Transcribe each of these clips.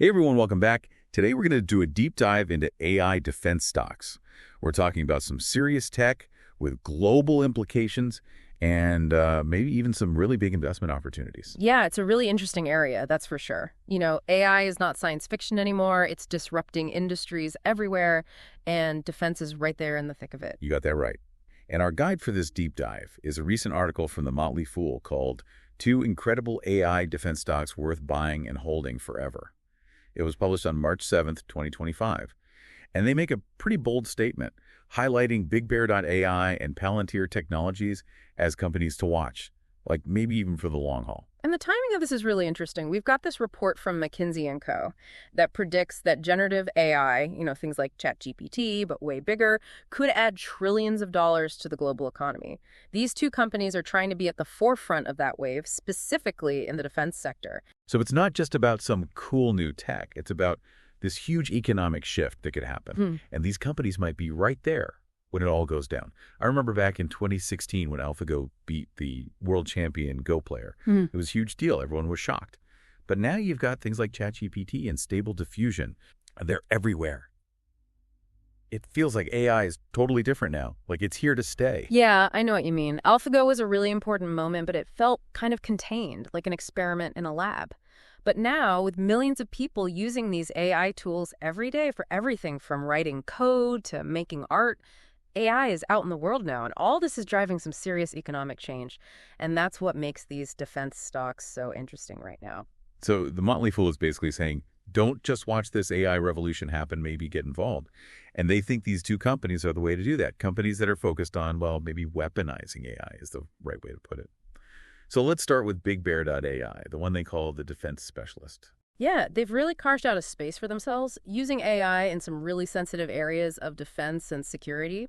Hey everyone, welcome back. Today we're going to do a deep dive into AI defense stocks. We're talking about some serious tech with global implications and maybe even some really big investment opportunities. Yeah, it's a really interesting area, that's for sure. AI is not science fiction anymore. It's disrupting industries everywhere, and defense is right there in the thick of it. You got that right. And our guide for this deep dive is a recent article from the Motley Fool called Two Incredible AI Defense Stocks Worth Buying and Holding Forever. It was published on March 7th, 2025. And they make a pretty bold statement, highlighting BigBear.ai and Palantir Technologies as companies to watch, like maybe even for the long haul. And the timing of this is really interesting. We've got this report from McKinsey & Co. that predicts that generative AI, things like ChatGPT, but way bigger, could add trillions of dollars to the global economy. These two companies are trying to be at the forefront of that wave, specifically in the defense sector. So it's not just about some cool new tech. It's about this huge economic shift that could happen. And these companies might be right there when it all goes down. I remember back in 2016 when AlphaGo beat the world champion Go player. It was a huge deal. Everyone was shocked. But now you've got things like ChatGPT and Stable Diffusion. They're everywhere. It feels like AI is totally different now. Like it's here to stay. Yeah, I know what you mean. AlphaGo was a really important moment, but it felt kind of contained, like an experiment in a lab. But now, with millions of people using these AI tools every day for everything from writing code to making art, AI is out in the world now, and all this is driving some serious economic change. And that's what makes these defense stocks so interesting right now. So the Motley Fool is basically saying, don't just watch this AI revolution happen, maybe get involved. And they think these two companies are the way to do that. Companies that are focused on, well, maybe weaponizing AI is the right way to put it. So let's start with BigBear.ai, the one they call the defense specialist. Yeah, they've really carved out a space for themselves, using AI in some really sensitive areas of defense and security.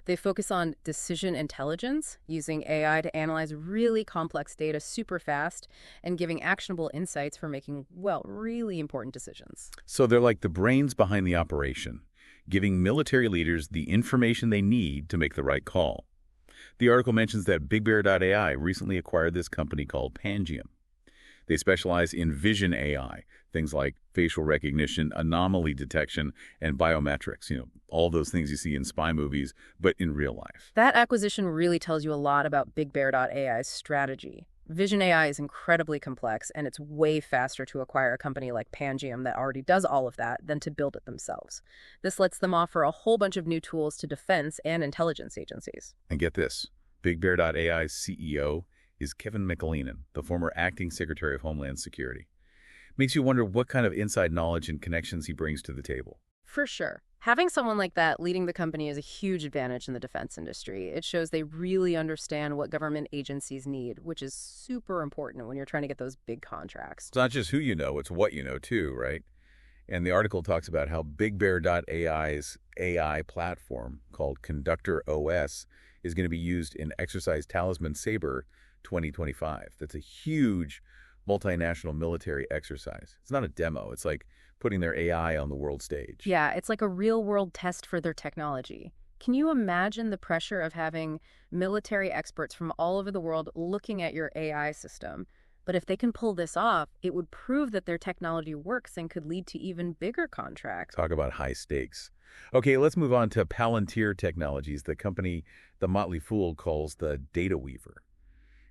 They focus on decision intelligence, using AI to analyze really complex data super fast and giving actionable insights for making, well, really important decisions. So they're like the brains behind the operation, giving military leaders the information they need to make the right call. The article mentions that BigBear.ai recently acquired this company called Pangiam. They specialize in vision AI, things like facial recognition, anomaly detection, and biometrics, all those things you see in spy movies, but in real life. That acquisition really tells you a lot about BigBear.ai's strategy. Vision AI is incredibly complex, and it's way faster to acquire a company like Pangiam that already does all of that than to build it themselves. This lets them offer a whole bunch of new tools to defense and intelligence agencies. And get this, BigBear.ai's CEO is Kevin McAleenan, the former acting Secretary of Homeland Security. Makes you wonder what kind of inside knowledge and connections he brings to the table. For sure. Having someone like that leading the company is a huge advantage in the defense industry. It shows they really understand what government agencies need, which is super important when you're trying to get those big contracts. It's not just who you know, it's what you know too, right? And the article talks about how BigBear.ai's AI platform called ConductorOS is going to be used in Exercise Talisman Sabre 2025. That's a huge multinational military exercise. It's not a demo. It's like putting their AI on the world stage. Yeah, it's like a real-world test for their technology. Can you imagine the pressure of having military experts from all over the world looking at your AI system? But if they can pull this off, it would prove that their technology works and could lead to even bigger contracts. Talk about high stakes. Okay, let's move on to Palantir Technologies, the company the Motley Fool calls the Data Weaver.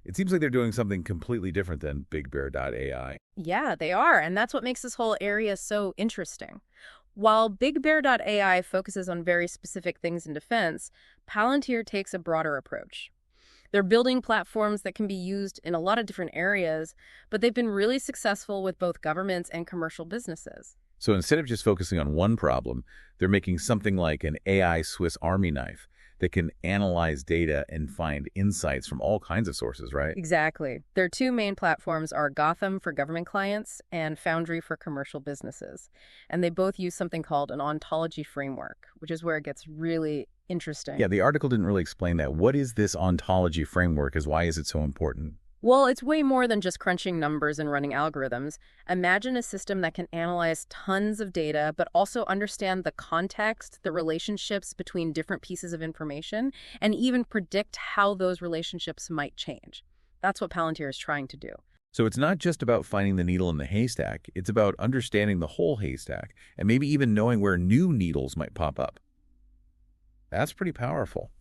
It seems like they're doing something completely different than BigBear.ai. Yeah, they are, and that's what makes this whole area so interesting. While BigBear.ai focuses on very specific things in defense, Palantir takes a broader approach. They're building platforms that can be used in a lot of different areas, but they've been really successful with both governments and commercial businesses. So instead of just focusing on one problem, they're making something like an AI Swiss Army knife that can analyze data and find insights from all kinds of sources, right? Exactly. Their two main platforms are Gotham for government clients and Foundry for commercial businesses. And they both use something called an ontology framework, which is where it gets really interesting. Yeah, the article didn't really explain that. What is this ontology framework? Why is it so important? Well, it's way more than just crunching numbers and running algorithms. Imagine a system that can analyze tons of data, but also understand the context, the relationships between different pieces of information, and even predict how those relationships might change. That's what Palantir is trying to do. So it's not just about finding the needle in the haystack, it's about understanding the whole haystack and maybe even knowing where new needles might pop up. That's pretty powerful.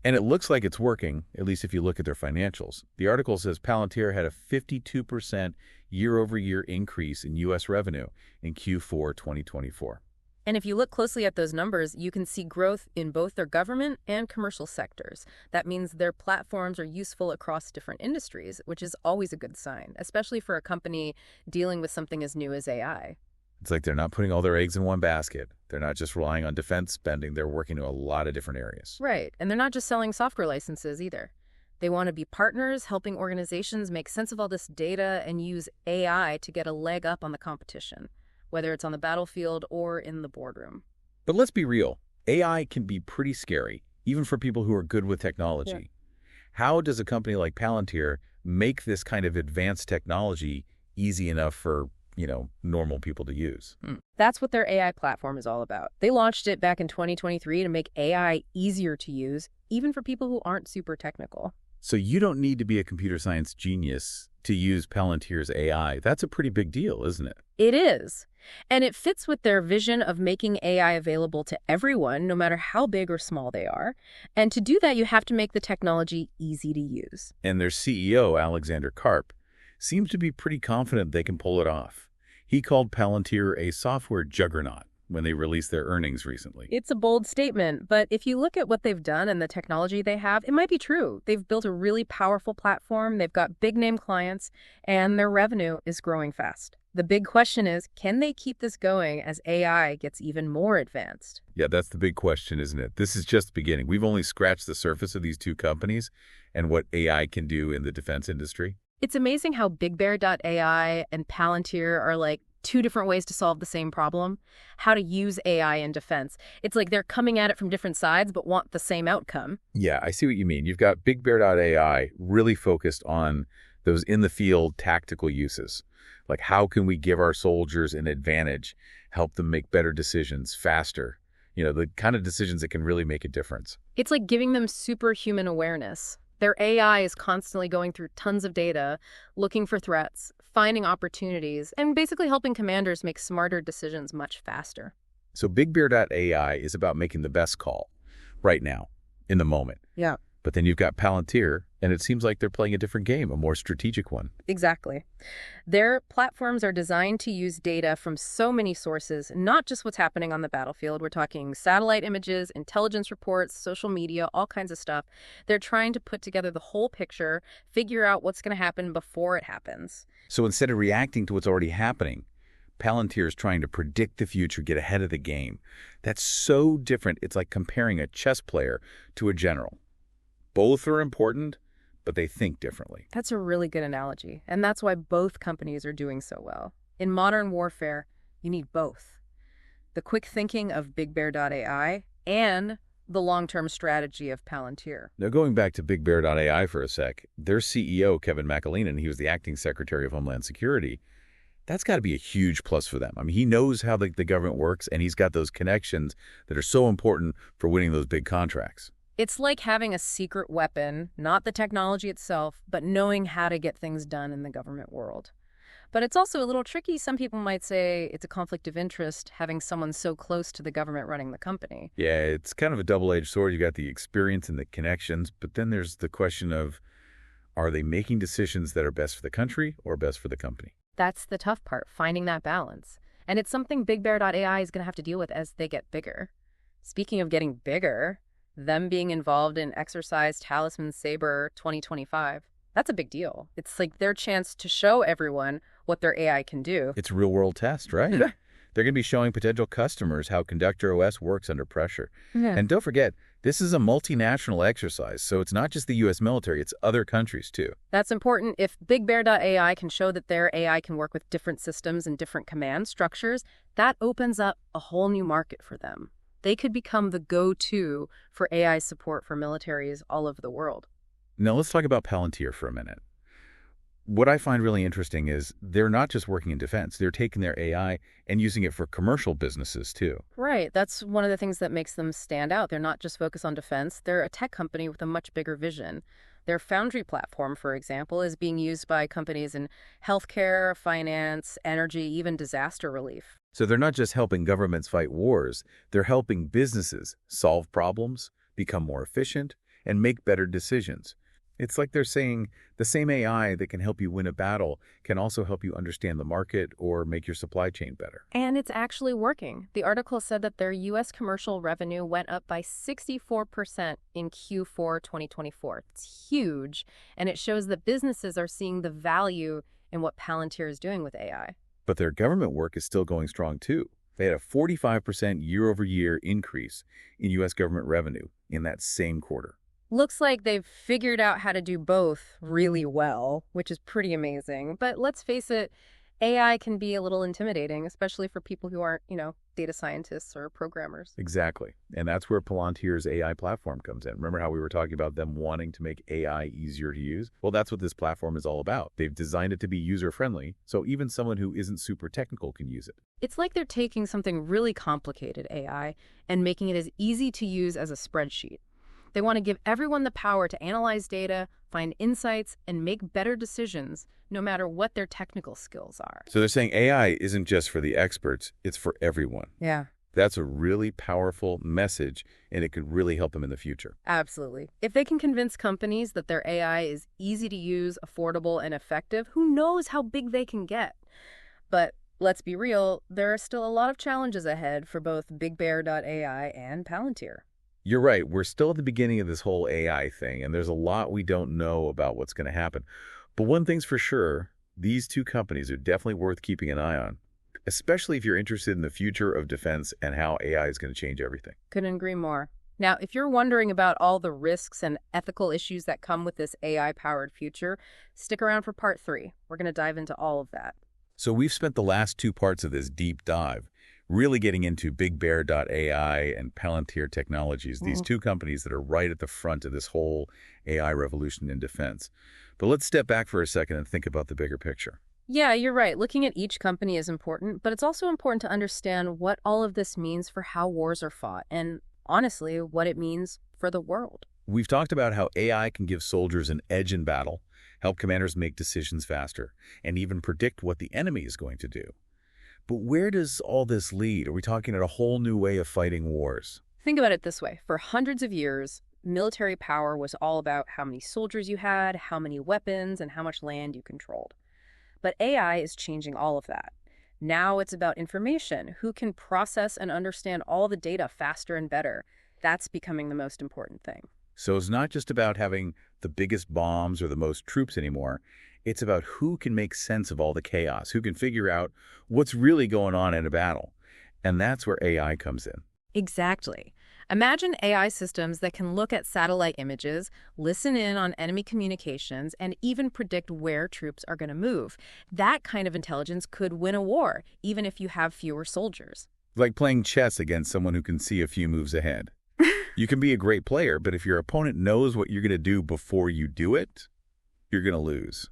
And it looks like it's working, at least if you look at their financials. The article says Palantir had a 52% year-over-year increase in U.S. revenue in Q4 2024. And if you look closely at those numbers, you can see growth in both their government and commercial sectors. That means their platforms are useful across different industries, which is always a good sign, especially for a company dealing with something as new as AI. It's like they're not putting all their eggs in one basket. They're not just relying on defense spending. They're working in a lot of different areas. Right. And they're not just selling software licenses either. They want to be partners, helping organizations make sense of all this data and use AI to get a leg up on the competition, whether it's on the battlefield or in the boardroom. But let's be real. AI can be pretty scary, even for people who are good with technology. Yeah. How does a company like Palantir make this kind of advanced technology easy enough for normal people to use? That's what their AI platform is all about. They launched it back in 2023 to make AI easier to use, even for people who aren't super technical. So you don't need to be a computer science genius to use Palantir's AI. That's a pretty big deal, isn't it? It is. And it fits with their vision of making AI available to everyone, no matter how big or small they are. And to do that, you have to make the technology easy to use. And their CEO, Alexander Karp, seems to be pretty confident they can pull it off. He called Palantir a software juggernaut when they released their earnings recently. It's a bold statement, but if you look at what they've done and the technology they have, it might be true. They've built a really powerful platform, they've got big-name clients, and their revenue is growing fast. The big question is, can they keep this going as AI gets even more advanced? Yeah, that's the big question, isn't it? This is just the beginning. We've only scratched the surface of these two companies and what AI can do in the defense industry. It's amazing how BigBear.ai and Palantir are like two different ways to solve the same problem, how to use AI in defense. It's like they're coming at it from different sides but want the same outcome. Yeah, I see what you mean. You've got BigBear.ai really focused on those in-the-field tactical uses. Like, how can we give our soldiers an advantage, help them make better decisions faster? The kind of decisions that can really make a difference. It's like giving them superhuman awareness. Their AI is constantly going through tons of data, looking for threats, finding opportunities, and basically helping commanders make smarter decisions much faster. So BigBear.ai is about making the best call right now, in the moment. Yeah. But then you've got Palantir, and it seems like they're playing a different game, a more strategic one. Exactly. Their platforms are designed to use data from so many sources, not just what's happening on the battlefield. We're talking satellite images, intelligence reports, social media, all kinds of stuff. They're trying to put together the whole picture, figure out what's going to happen before it happens. So instead of reacting to what's already happening, Palantir is trying to predict the future, get ahead of the game. That's so different. It's like comparing a chess player to a general. Both are important, but they think differently. That's a really good analogy, and that's why both companies are doing so well. In modern warfare, you need both. The quick thinking of BigBear.ai and the long-term strategy of Palantir. Now, going back to BigBear.ai for a sec, their CEO, Kevin McAleenan, he was the acting Secretary of Homeland Security. That's got to be a huge plus for them. I mean, he knows how the government works, and he's got those connections that are so important for winning those big contracts. It's like having a secret weapon, not the technology itself, but knowing how to get things done in the government world. But it's also a little tricky. Some people might say it's a conflict of interest having someone so close to the government running the company. Yeah, it's kind of a double-edged sword. You got the experience and the connections, but then there's the question of, are they making decisions that are best for the country or best for the company? That's the tough part, finding that balance. And it's something BigBear.ai is going to have to deal with as they get bigger. Speaking of getting bigger, them being involved in Exercise Talisman Sabre 2025, that's a big deal. It's like their chance to show everyone what their AI can do. It's a real-world test, right? They're going to be showing potential customers how ConductorOS works under pressure. Yeah. And don't forget, this is a multinational exercise, so it's not just the U.S. military, it's other countries too. That's important. If BigBear.ai can show that their AI can work with different systems and different command structures, that opens up a whole new market for them. They could become the go-to for AI support for militaries all over the world. Now let's talk about Palantir for a minute. What I find really interesting is they're not just working in defense. They're taking their AI and using it for commercial businesses too. Right. That's one of the things that makes them stand out. They're not just focused on defense. They're a tech company with a much bigger vision. Their Foundry platform, for example, is being used by companies in healthcare, finance, energy, even disaster relief. So they're not just helping governments fight wars, they're helping businesses solve problems, become more efficient, and make better decisions. It's like they're saying the same AI that can help you win a battle can also help you understand the market or make your supply chain better. And it's actually working. The article said that their U.S. commercial revenue went up by 64% in Q4 2024. It's huge, and it shows that businesses are seeing the value in what Palantir is doing with AI. But their government work is still going strong too. They had a 45% year-over-year increase in U.S. government revenue in that same quarter. Looks like they've figured out how to do both really well, which is pretty amazing. But let's face it, AI can be a little intimidating, especially for people who aren't, data scientists or programmers. Exactly. And that's where Palantir's AI platform comes in. Remember how we were talking about them wanting to make AI easier to use? Well, that's what this platform is all about. They've designed it to be user-friendly, so even someone who isn't super technical can use it. It's like they're taking something really complicated, AI, and making it as easy to use as a spreadsheet. They want to give everyone the power to analyze data, find insights, and make better decisions, no matter what their technical skills are. So they're saying AI isn't just for the experts, it's for everyone. Yeah. That's a really powerful message, and it could really help them in the future. Absolutely. If they can convince companies that their AI is easy to use, affordable, and effective, who knows how big they can get? But let's be real, there are still a lot of challenges ahead for both BigBear.ai and Palantir. You're right. We're still at the beginning of this whole AI thing, and there's a lot we don't know about what's going to happen. But one thing's for sure, these two companies are definitely worth keeping an eye on, especially if you're interested in the future of defense and how AI is going to change everything. Couldn't agree more. Now, if you're wondering about all the risks and ethical issues that come with this AI-powered future, stick around for part 3. We're going to dive into all of that. So we've spent the last 2 parts of this deep dive really getting into BigBear.ai and Palantir Technologies, these 2 companies that are right at the front of this whole AI revolution in defense. But let's step back for a second and think about the bigger picture. Yeah, you're right. Looking at each company is important, but it's also important to understand what all of this means for how wars are fought and, honestly, what it means for the world. We've talked about how AI can give soldiers an edge in battle, help commanders make decisions faster, and even predict what the enemy is going to do. But where does all this lead? Are we talking about a whole new way of fighting wars? Think about it this way. For hundreds of years, military power was all about how many soldiers you had, how many weapons, and how much land you controlled. But AI is changing all of that. Now it's about information, who can process and understand all the data faster and better. That's becoming the most important thing. So it's not just about having the biggest bombs or the most troops anymore. It's about who can make sense of all the chaos, who can figure out what's really going on in a battle. And that's where AI comes in. Exactly. Imagine AI systems that can look at satellite images, listen in on enemy communications, and even predict where troops are going to move. That kind of intelligence could win a war, even if you have fewer soldiers. Like playing chess against someone who can see a few moves ahead. You can be a great player, but if your opponent knows what you're going to do before you do it, you're going to lose.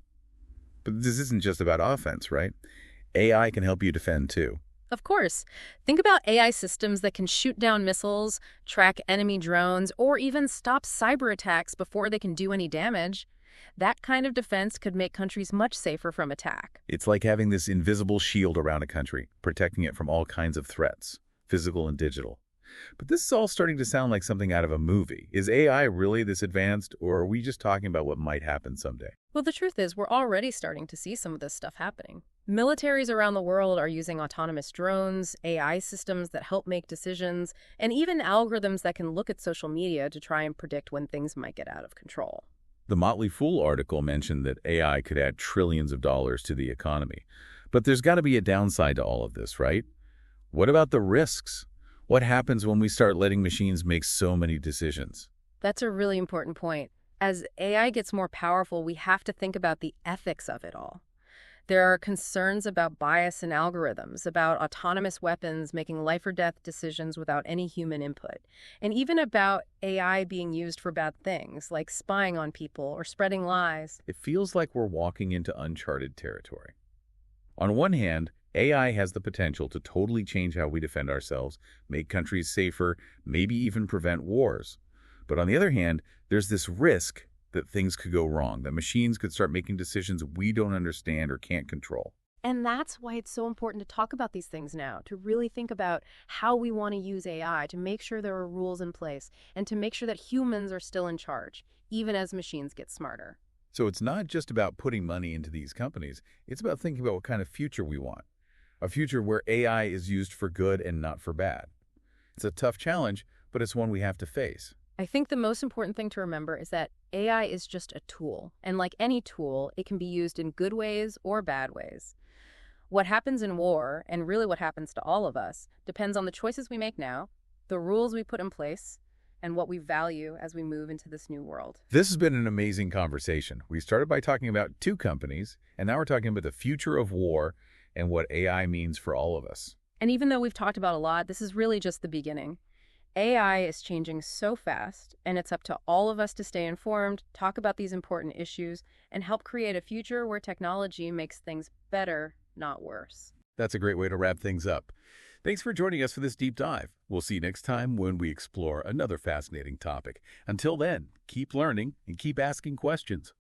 But this isn't just about offense, right? AI can help you defend too. Of course. Think about AI systems that can shoot down missiles, track enemy drones, or even stop cyber attacks before they can do any damage. That kind of defense could make countries much safer from attack. It's like having this invisible shield around a country, protecting it from all kinds of threats, physical and digital. But this is all starting to sound like something out of a movie. Is AI really this advanced, or are we just talking about what might happen someday? Well, the truth is, we're already starting to see some of this stuff happening. Militaries around the world are using autonomous drones, AI systems that help make decisions, and even algorithms that can look at social media to try and predict when things might get out of control. The Motley Fool article mentioned that AI could add trillions of dollars to the economy. But there's got to be a downside to all of this, right? What about the risks? What happens when we start letting machines make so many decisions? That's a really important point. As AI gets more powerful, we have to think about the ethics of it all. There are concerns about bias in algorithms, about autonomous weapons making life or death decisions without any human input, and even about AI being used for bad things, like spying on people or spreading lies. It feels like we're walking into uncharted territory. On one hand, AI has the potential to totally change how we defend ourselves, make countries safer, maybe even prevent wars. But on the other hand, there's this risk that things could go wrong, that machines could start making decisions we don't understand or can't control. And that's why it's so important to talk about these things now, to really think about how we want to use AI, to make sure there are rules in place, and to make sure that humans are still in charge, even as machines get smarter. So it's not just about putting money into these companies. It's about thinking about what kind of future we want. A future where AI is used for good and not for bad. It's a tough challenge, but it's one we have to face. I think the most important thing to remember is that AI is just a tool. And like any tool, it can be used in good ways or bad ways. What happens in war, and really what happens to all of us, depends on the choices we make now, the rules we put in place, and what we value as we move into this new world. This has been an amazing conversation. We started by talking about two companies, and now we're talking about the future of war and what AI means for all of us. And even though we've talked about a lot, this is really just the beginning. AI is changing so fast, and it's up to all of us to stay informed, talk about these important issues, and help create a future where technology makes things better, not worse. That's a great way to wrap things up. Thanks for joining us for this deep dive. We'll see you next time when we explore another fascinating topic. Until then, keep learning and keep asking questions.